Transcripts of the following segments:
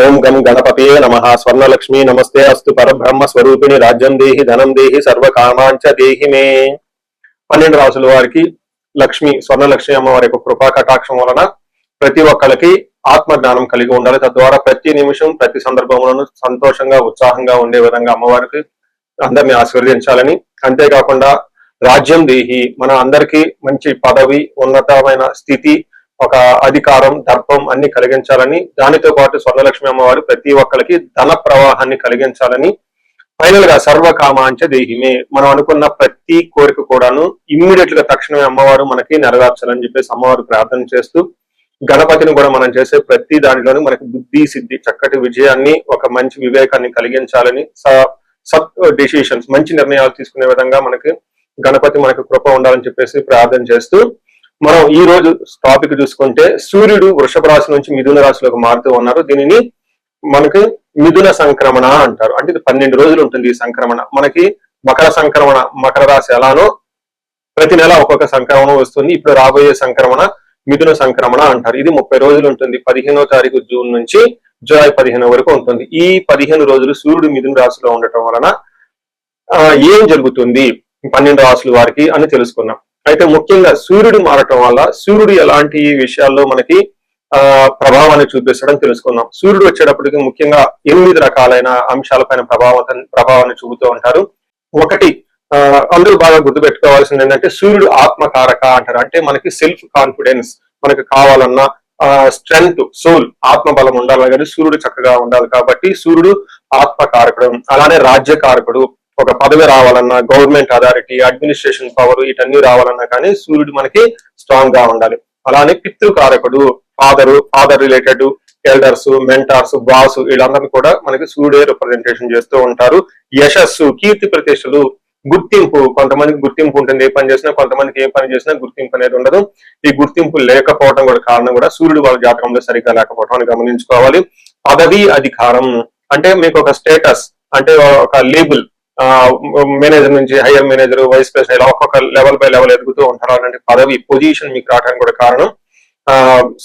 ఓం గం గణపతే నమః. స్వర్ణలక్ష్మి నమస్తే అస్తు. పరబ్రహ్మ స్వరూపిణి రాజ్యం దేహి ధనం దేహి సర్వకామాంచ దేహి మే. 12 రాసుల వారికి లక్ష్మి స్వర్ణలక్ష్మి అమ్మవారి యొక్క కృపా కటాక్షం వలన ప్రతి ఒక్కరికి ఆత్మజ్ఞానం కలిగి ఉండాలి. తద్వారా ప్రతి నిమిషం ప్రతి సందర్భంలోనూ సంతోషంగా ఉత్సాహంగా ఉండే విధంగా అమ్మవారికి అందరినీ ఆశీర్వదించాలని, అంతేకాకుండా రాజ్యం దేహి మన అందరికీ మంచి పదవి, ఉన్నతమైన స్థితి, ఒక అధికారం, దర్పం అన్ని కలిగించాలని, దానితో పాటు స్వర్ణలక్ష్మి అమ్మవారు ప్రతి ఒక్కరికి ధన ప్రవాహాన్ని కలిగించాలని, ఫైనల్ గా సర్వకామాంచ దేహిమే మనం అనుకున్న ప్రతి కోరిక కూడాను ఇమ్మీడియట్ గా తక్షణమే అమ్మవారు మనకి నెరవేర్చాలని చెప్పేసి అమ్మవారు ప్రార్థన చేస్తూ, గణపతిని కూడా మనం చేసే ప్రతి దానిలోనూ మనకి బుద్ధి సిద్ధి, చక్కటి విజయాన్ని, ఒక మంచి వివేకాన్ని కలిగించాలని, సత్ డిసిషన్స్ మంచి నిర్ణయాలు తీసుకునే విధంగా మనకి గణపతి మనకు కృప ఉండాలని చెప్పేసి ప్రార్థన చేస్తూ, మనం ఈ రోజు టాపిక్ చూసుకుంటే సూర్యుడు వృషభ రాశి నుంచి మిథున రాశిలోకి మారుతూ ఉన్నారు. దీనిని మనకి మిథున సంక్రమణ అంటారు. అంటే ఇది 12 రోజులు ఉంటుంది ఈ సంక్రమణ. మనకి మకర సంక్రమణ, మకర రాశి ఎలానో ప్రతి నెల ఒక్కొక్క సంక్రమణ వస్తుంది. ఇప్పుడు రాబోయే సంక్రమణ మిథున సంక్రమణ అంటారు. ఇది 30 రోజులు ఉంటుంది. 15వ తారీఖు జూన్ నుంచి జూలై 15 వరకు ఉంటుంది. ఈ 15 రోజులు సూర్యుడు మిథున రాశిలో ఉండటం వలన ఏం జరుగుతుంది 12 రాశుల వారికి అని తెలుసుకున్నాం. అయితే ముఖ్యంగా సూర్యుడు మారటం వల్ల సూర్యుడు ఎలాంటి విషయాల్లో మనకి ప్రభావాన్ని చూపిస్తాడని తెలుసుకున్నాం. సూర్యుడు వచ్చేటప్పటికి ముఖ్యంగా 8 రకాలైన అంశాలపైన ప్రభావాన్ని చూపుతూ ఉంటారు. ఒకటి అందరూ బాగా గుర్తుపెట్టుకోవాల్సింది ఏంటంటే సూర్యుడు ఆత్మకారక అంటారు. అంటే మనకి సెల్ఫ్ కాన్ఫిడెన్స్, మనకి కావాలన్నా స్ట్రెంగ్త్, సోల్, ఆత్మబలం ఉండాలి కానీ సూర్యుడు చక్కగా ఉండాలి. కాబట్టి సూర్యుడు ఆత్మకారకుడు. అలానే రాజ్యకారకుడు, ఒక పదవి రావాలన్నా, గవర్నమెంట్ అథారిటీ, అడ్మినిస్ట్రేషన్ పవర్, వీటన్ని రావాలన్నా కానీ సూర్యుడు మనకి స్ట్రాంగ్ గా ఉండాలి. అలానే పితృకారకుడు, father related elders, mentors, boss, వీళ్ళందరినీ కూడా మనకి సూర్యుడే రిప్రజెంటేషన్ చేస్తూ ఉంటారు. యశస్సు, కీర్తి ప్రతిష్టలు, గుర్తింపు, కొంతమందికి గుర్తింపు ఉంటుంది ఏ పని చేసినా, కొంతమందికి ఏ పని చేసినా గుర్తింపు అనేది ఉండదు. ఈ గుర్తింపు లేకపోవడం కూడా కారణం కూడా సూర్యుడు వాళ్ళ జాతకంలో సరిగ్గా లేకపోవడం అని గమనించుకోవాలి. పదవి, అధికారం అంటే మీకు ఒక స్టేటస్, అంటే ఒక లేబుల్, మేనేజర్ నుంచి హైయర్ మేనేజర్, వైస్ ప్రెసిడెంట్, ఇలా ఒక్కొక్క లెవెల్ బై లెవెల్ ఎదుగుతూ ఉంటారు. అలాంటి పదవి, పొజిషన్ మీకు రావడానికి కూడా కారణం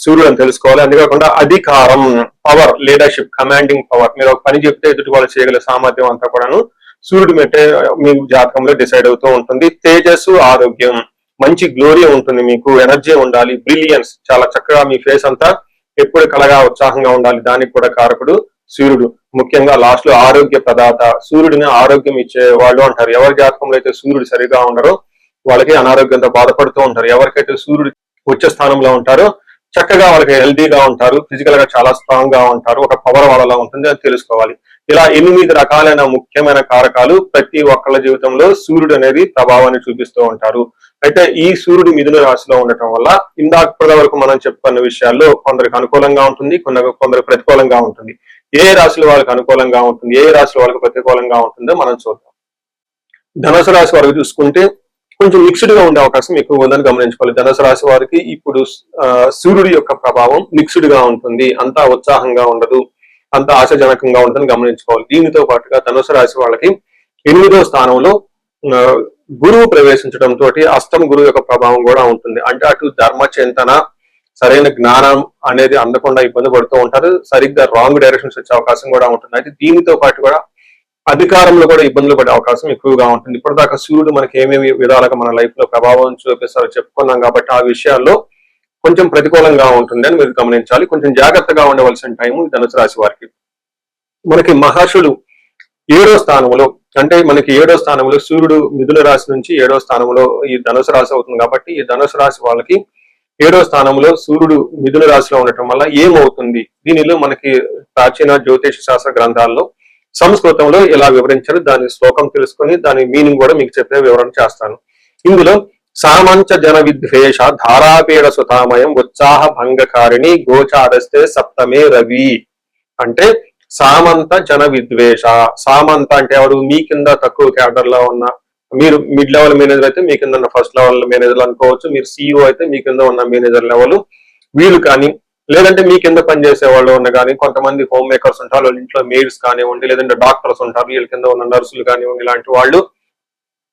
సూర్యుడు అని తెలుసుకోవాలి. అంతేకాకుండా అధికారం, పవర్, లీడర్షిప్, కమాండింగ్ పవర్, మీరు ఒక పని చెప్తే ఎదుటి వాళ్ళు చేయగల సామర్థ్యం అంతా కూడాను సూర్యుడు మెట్టే మీ జాతకంలో డిసైడ్ అవుతూ ఉంటుంది. తేజస్సు, ఆరోగ్యం, మంచి గ్లోరీ ఉంటుంది, మీకు ఎనర్జీ ఉండాలి, బ్రిలియన్స్, చాలా చక్కగా మీ ఫేస్ అంతా ఎప్పుడు కలగా ఉత్సాహంగా ఉండాలి, దానికి కూడా కారకుడు సూర్యుడు. ముఖ్యంగా లాస్ట్ లో ఆరోగ్య ప్రదాత, సూర్యుడిని ఆరోగ్యం ఇచ్చే వాళ్ళు అంటారు. ఎవరి జాతకంలో అయితే సూర్యుడు సరిగా ఉండరో వాళ్ళకి అనారోగ్యంతో బాధపడుతూ ఉంటారు. ఎవరికైతే సూర్యుడు ఉచ్చ స్థానంలో ఉంటారో చక్కగా వాళ్ళకి హెల్దీగా ఉంటారు, ఫిజికల్ గా చాలా స్ట్రాంగ్ గా ఉంటారు, ఒక పవర్ వాళ్ళలో ఉంటుంది అని తెలుసుకోవాలి. ఇలా 8 రకాలైన ముఖ్యమైన కారకాలు ప్రతి ఒక్కళ్ళ జీవితంలో సూర్యుడు అనేది ప్రభావాన్ని చూపిస్తూ ఉంటారు. అయితే ఈ సూర్యుడు మిథున రాశిలో ఉండటం వల్ల ఇందాక వరకు మనం చెప్పుకున్న విషయాల్లో కొందరికి అనుకూలంగా ఉంటుంది, కొందరికి ప్రతికూలంగా ఉంటుంది. ఏ రాశుల వాళ్ళకి అనుకూలంగా ఉంటుంది, ఏ రాశుల వాళ్ళకి ప్రతికూలంగా ఉంటుందో మనం చూద్దాం. ధనుసు రాశి వారికి చూసుకుంటే కొంచెం మిక్స్డ్ గా ఉండే అవకాశం ఎక్కువ ఉందని గమనించుకోవాలి. ధనుసు రాశి వారికి ఇప్పుడు సూర్యుడి యొక్క ప్రభావం మిక్స్డ్ గా ఉంటుంది, అంతా ఉత్సాహంగా ఉండదు, అంత ఆశాజనకంగా ఉంటుందని గమనించుకోవాలి. దీనితో పాటుగా ధనుసు రాశి వాళ్ళకి 8వ స్థానంలో గురువు ప్రవేశించడం తోటి అష్టమ గురువు యొక్క ప్రభావం కూడా ఉంటుంది. అంటే అటు ధర్మ చింతన, సరైన జ్ఞానం అనేది అందకుండా ఇబ్బంది పడుతూ ఉంటారు, సరిగ్గా రాంగ్ డైరెక్షన్స్ వచ్చే అవకాశం కూడా ఉంటుంది. అయితే దీనితో పాటు కూడా అధికారంలో కూడా ఇబ్బందులు పడే అవకాశం ఎక్కువగా ఉంటుంది. ఇప్పటిదాకా సూర్యుడు మనకి ఏమేమి విధాలుగా మన లైఫ్ లో ప్రభావం చూపిస్తారో చెప్పుకున్నాం కాబట్టి ఆ విషయాల్లో కొంచెం ప్రతికూలంగా ఉంటుంది అని మీరు గమనించాలి. కొంచెం జాగ్రత్తగా ఉండవలసిన టైము ధనుసు రాశి వారికి. మనకి మహర్షులు 7వ స్థానంలో, అంటే మనకి 7వ స్థానంలో సూర్యుడు మిథున రాశి నుంచి 7వ స్థానంలో ఈ ధనుసు రాశి అవుతుంది. కాబట్టి ఈ ధనుసు రాశి వాళ్ళకి 7వ స్థానంలో సూర్యుడు మిథున రాశిలో ఉండటం వల్ల ఏమవుతుంది, దీనిలో మనకి ప్రాచీన జ్యోతిష శాస్త్ర గ్రంథాల్లో సంస్కృతంలో ఎలా వివరించారు దాని శ్లోకం తెలుసుకొని దాని మీనింగ్ కూడా మీకు చెప్పే వివరణ చేస్తాను. ఇందులో సామంచ జన విద్వేష ధారాపీడ సుతామయం ఉత్సాహ భంగకారిణి గోచారస్తే సప్తమే రవి. అంటే సామంత జన విద్వేష, సామంత అంటే ఎవరు, మీ కింద తక్కువ క్యాడర్ లో ఉన్న, మీరు మిడ్ లెవెల్ మేనేజర్ అయితే మీ కింద ఉన్న ఫస్ట్ లెవెల్ మేనేజర్లు అనుకోవచ్చు, మీరు సిఇఓ అయితే మీ కింద ఉన్న మేనేజర్ లెవెల్ వీళ్ళు కానీ, లేదంటే మీ కింద పనిచేసే వాళ్ళు ఉన్న కానీ, కొంతమంది హోమ్ మేకర్స్ ఉంటారు, వాళ్ళ ఇంట్లో మెయిడ్స్ కానివ్వండి, లేదంటే డాక్టర్స్ ఉంటారు, వీళ్ళ కింద ఉన్న నర్సులు కానివ్వండి, ఇలాంటి వాళ్ళు,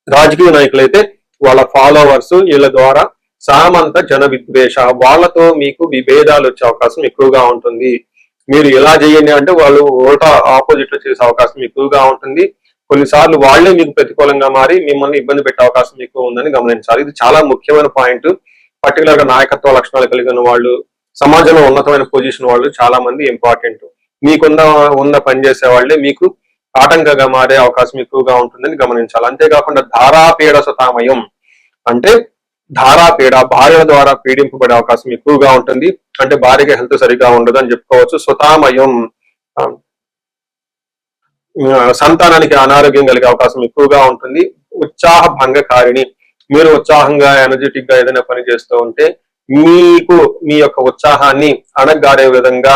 రాజకీయ నాయకులు అయితే వాళ్ళ ఫాలోవర్స్, వీళ్ళ ద్వారా సామంత జన విద్వేష, వాళ్ళతో మీకు విభేదాలు వచ్చే అవకాశం ఎక్కువగా ఉంటుంది. మీరు ఇలా చేయండి అంటే వాళ్ళు ఉల్టా ఆపోజిట్ లో చేసే అవకాశం ఎక్కువగా ఉంటుంది. కొన్నిసార్లు వాళ్లే మీకు ప్రతికూలంగా మారి మిమ్మల్ని ఇబ్బంది పెట్టే అవకాశం ఎక్కువ ఉందని గమనించాలి. ఇది చాలా ముఖ్యమైన పాయింట్. పర్టికులర్ గా నాయకత్వ లక్షణాలు కలిగిన వాళ్ళు, సమాజంలో ఉన్నతమైన పొజిషన్ వాళ్ళు చాలా మంది ఇంపార్టెంట్. ఉన్న పనిచేసే వాళ్ళే మీకు ఆటంకంగా మారే అవకాశం ఎక్కువగా ఉంటుందని గమనించాలి. అంతేకాకుండా ధారాపీడ సుతామయం అంటే ధారాపీడ, భార్యల ద్వారా పీడింపబడే అవకాశం ఎక్కువగా ఉంటుంది. అంటే భార్యకి హెల్త్ సరిగా ఉండదు అని చెప్పుకోవచ్చు. సుతామయం సంతానానికి అనారోగ్యం కలిగే అవకాశం ఎక్కువగా ఉంటుంది. ఉత్సాహ భంగకారిణి, మీరు ఉత్సాహంగా ఎనర్జెటిక్ గా ఏదైనా పని చేస్తూ ఉంటే మీకు మీ యొక్క ఉత్సాహాన్ని అణగారే విధంగా,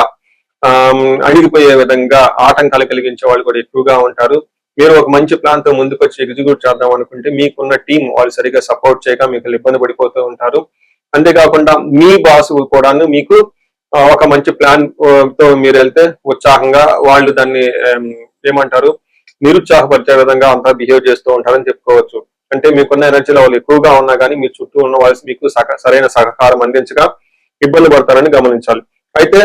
అణిగిపోయే విధంగా ఆటంకాలు కలిగించే వాళ్ళు కూడా ఎక్కువగా ఉంటారు. మీరు ఒక మంచి ప్లాన్ తో ముందుకు వచ్చి ఎగ్జిక్యూట్ చేద్దాం అనుకుంటే మీకున్న టీం వాళ్ళు సరిగా సపోర్ట్ చేయక మీకు ఇబ్బంది పడిపోతూ ఉంటారు. అంతేకాకుండా మీ బాస్ కూడా మీకు ఒక మంచి ప్లాన్ తో మీరు వెళ్తే ఉత్సాహంగా వాళ్ళు దాన్ని ఏమంటారు నిరుత్సాహపరిచే విధంగా అంతా బిహేవ్ చేస్తూ ఉంటారని చెప్పుకోవచ్చు. అంటే మీకున్న ఎనర్జీ లెవెల్ ఎక్కువగా ఉన్నా కానీ మీ చుట్టూ ఉన్న వాళ్ళు మీకు సరైన సహకారం అందించగా ఇబ్బంది పడతారని గమనించాలి. అయితే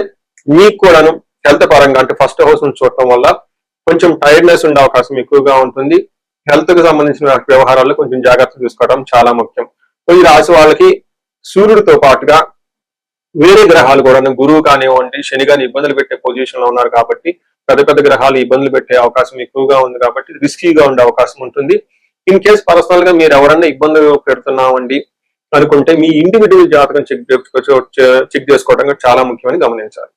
మీకు కూడాను హెల్త్ పరంగా అంటే ఫస్ట్ హౌస్ నుంచి చూడటం వల్ల కొంచెం టైర్డ్నెస్ ఉండే అవకాశం ఎక్కువగా ఉంటుంది. హెల్త్ కు సంబంధించిన వ్యవహారాల్లో కొంచెం జాగ్రత్త తీసుకోవడం చాలా ముఖ్యం. ఈ రాశి వాళ్ళకి సూర్యుడితో పాటుగా వేరే గ్రహాలు కూడా గురువు కానివ్వండి, శని కానీ ఇబ్బందులు పెట్టే పొజిషన్ లో ఉన్నారు కాబట్టి పెద్ద పెద్ద గ్రహాలు ఇబ్బందులు పెట్టే అవకాశం ఎక్కువగా ఉంది కాబట్టి రిస్కీగా ఉండే అవకాశం ఉంటుంది. ఇన్ కేస్ పర్సనల్ గా మీరు ఎవరన్నా ఇబ్బందులు పెడుతున్నామండి అనుకుంటే మీ ఇండివిజువల్ జాతకం చెక్ చేసుకోవడం చాలా ముఖ్యమని గమనించాలి.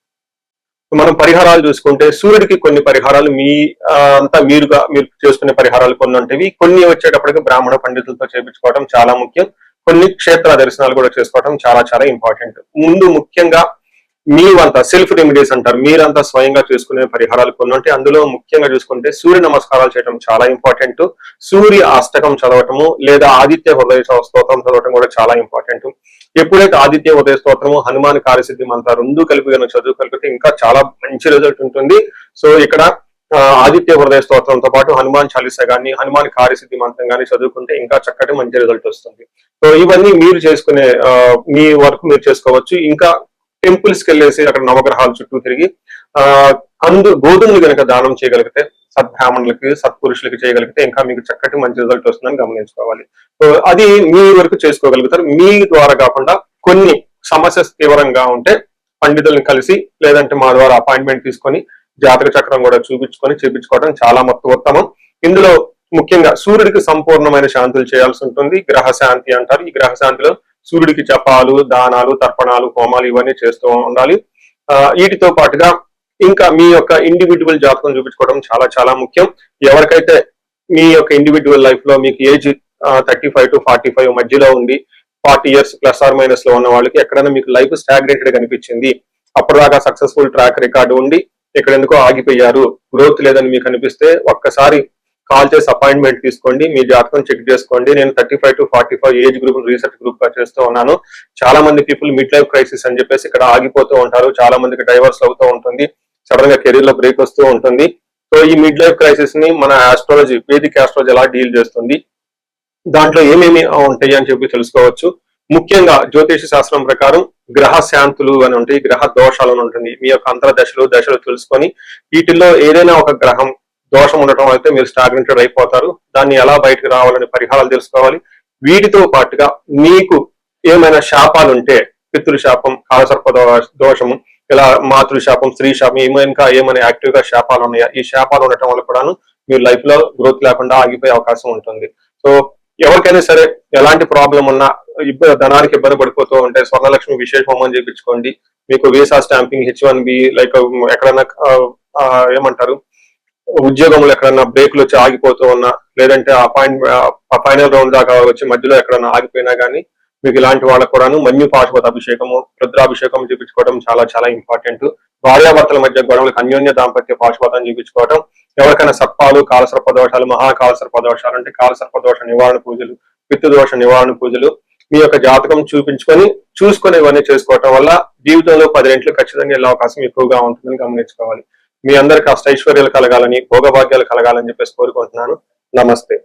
మనం పరిహారాలు చూసుకుంటే సూర్యుడికి కొన్ని పరిహారాలు మీరు చేసుకునే పరిహారాలు కొన్ని ఉంటాయి. కొన్ని వచ్చేటప్పటికి బ్రాహ్మణ పండితులతో చేయించుకోవడం చాలా ముఖ్యం. కొన్ని క్షేత్ర దర్శనాలు కూడా చేసుకోవడం చాలా చాలా ఇంపార్టెంట్. ముందు ముఖ్యంగా మీవంతా సెల్ఫ్ రెమెడీస్ అంటారు, మీరంతా స్వయంగా చేసుకునే పరిహారాలు కొన్ని ఉంటాయి. అందులో ముఖ్యంగా చూసుకుంటే సూర్య నమస్కారాలు చేయడం చాలా ఇంపార్టెంట్. సూర్య అష్టకం చదవటము లేదా ఆదిత్య హృదయ స్తోత్రం చదవటం కూడా చాలా ఇంపార్టెంట్. ఎప్పుడైతే ఆదిత్య ఉదయ స్తోత్రము, హనుమాన్ కార్యసిద్ధి మంత్ర రెండు కలిపి చదువుకలిపితే ఇంకా చాలా మంచి రిజల్ట్ ఉంటుంది. సో ఇక్కడ ఆదిత్య హృదయ స్తోత్రంతో పాటు హనుమాన్ చాలీసా గాని, హనుమాన్ కార్యసిద్ధి మంత్రం గాని చదువుకుంటే ఇంకా చక్కటి మంచి రిజల్ట్ వస్తుంది. సో ఇవన్నీ మీరు చేసుకునే మీ వరకు మీరు చేసుకోవచ్చు. ఇంకా టెంపుల్స్ కి వెళ్ళేసి అక్కడ నవగ్రహాల చుట్టూ తిరిగి గోధుమలు కనుక దానం చేయగలిగితే, సద్బ్రాహ్మణులకి సత్పురుషులకి చేయగలిగితే ఇంకా మీకు చక్కటి మంచి రిజల్ట్ వస్తుందని గమనించుకోవాలి. సో అది మీ వరకు చేసుకోగలుగుతారు. మీ ద్వారా కాకుండా కొన్ని సమస్య తీవ్రంగా ఉంటే పండితులను కలిసి లేదంటే మా ద్వారా అపాయింట్మెంట్ తీసుకొని జాతక చక్రం కూడా చేపించుకోవడం చాలా ఉత్తమం. ఇందులో ముఖ్యంగా సూర్యుడికి సంపూర్ణమైన శాంతులు చేయాల్సి ఉంటుంది. గ్రహ శాంతి అంటారు. ఈ గ్రహ శాంతిలో సూర్యుడికి జపాలు, దానాలు, తర్పణాలు, హోమాలు ఇవన్నీ చేస్తూ ఉండాలి. వీటితో పాటుగా ఇంకా మీ యొక్క ఇండివిజువల్ జాతకం చూపించుకోవడం చాలా చాలా ముఖ్యం. ఎవరికైతే మీ యొక్క ఇండివిజువల్ లైఫ్ లో మీకు ఏజ్ 35 to 45 మధ్యలో ఉంది, 40 years ప్లస్ ఆర్ మైనస్ లో ఉన్న వాళ్ళకి ఎక్కడైనా మీకు లైఫ్ స్టాగ్నేటెడ్ కనిపించింది, అప్పటిదాకా సక్సెస్ఫుల్ ట్రాక్ రికార్డు ఉండి ఇక్కడ ఎందుకో ఆగిపోయారు, గ్రోత్ లేదని మీకు అనిపిస్తే ఒక్కసారి కాల్ చేసి అపాయింట్మెంట్ తీసుకోండి, మీ జాతకం చెక్ చేసుకోండి. నేను 35 to 45 age group research group గా చేస్తూ ఉన్నాను. చాలా మంది పీపుల్ మిడ్ లైఫ్ క్రైసిస్ అని చెప్పేసి ఇక్కడ ఆగిపోతూ ఉంటారు. చాలా మందికి డైవర్స్ అవుతూ ఉంటుంది, సడన్ గా కెరీర్ లో బ్రేక్ వస్తూ ఉంటుంది. సో ఈ మిడ్ లైఫ్ క్రైసిస్ ని మన ఆస్ట్రాలజీ, వేదిక్ ఆస్ట్రాలజీ ఎలా డీల్ చేస్తుంది, దాంట్లో ఏమేమి ఉంటాయి అని చెప్పి తెలుసుకోవచ్చు. ముఖ్యంగా జ్యోతిష శాస్త్రం ప్రకారం గ్రహ శాంతులు అని ఉంటాయి, గ్రహ దోషాలు అని ఉంటుంది. మీ యొక్క దశలు తెలుసుకొని వీటిల్లో ఏదైనా ఒక గ్రహం దోషం ఉండటం అయితే మీరు స్టాగ్నెటెడ్ అయిపోతారు. దాన్ని ఎలా బయటకు రావాలని పరిహారాలు తెలుసుకోవాలి. వీటితో పాటుగా మీకు ఏమైనా శాపాలు ఉంటే పితృశాపం, కాలసర్ప దోషము, ఇలా మాతృశాపం, స్త్రీ శాపం, ఏమైనా యాక్టివ్ గా శాపాలు ఉన్నాయా, ఈ శాపాలు ఉండటం వల్ల కూడాను మీరు లైఫ్ లో గ్రోత్ లేకుండా ఆగిపోయే అవకాశం ఉంటుంది. సో ఎవరికైనా సరే ఎలాంటి ప్రాబ్లం ఉన్నా, ధనానికి ఇబ్బంది పడిపోతూ ఉంటే స్వర్ణలక్ష్మి విశేష హోమం చేయించుకోండి. మీకు వీసా స్టాంపింగ్, H1B, లైక్ ఎక్కడన్నా ఏమంటారు ఉద్యోగంలో ఎక్కడన్నా బ్రేక్లు వచ్చి ఆగిపోతూ ఉన్నా, లేదంటే ఫైనల్ రౌండ్ దాకా వచ్చి మధ్యలో ఎక్కడన్నా ఆగిపోయినా కానీ మీకు ఇలాంటి వాళ్ళకు కూడాను మన్యు పాశుపత అభిషేకము, రుద్రాభిషేకం చూపించుకోవడం చాలా చాలా ఇంపార్టెంట్. భార్యాభర్తల మధ్య గొడవలకు అన్యోన్య దాంపత్య పాశుపతం చూపించుకోవడం, ఎవరికైనా సర్పాలు, కాలసర్ప దోషాలు, మహాకాలసర్ప దోషాలు అంటే కాలసర్ప దోష నివారణ పూజలు, పితృదోష నివారణ పూజలు మీ యొక్క జాతకం చూసుకొని ఇవన్నీ చేసుకోవటం వల్ల జీవితంలో 10 రెట్లు ఖచ్చితంగా వెళ్ళే అవకాశం ఎక్కువగా ఉంటుందని గమనించుకోవాలి. మీ అందరికి అష్టైశ్వర్యాలు కలగాలని, భోగభాగ్యాలు కలగాలని చెప్పేసి కోరుకుంటున్నాను. నమస్తే.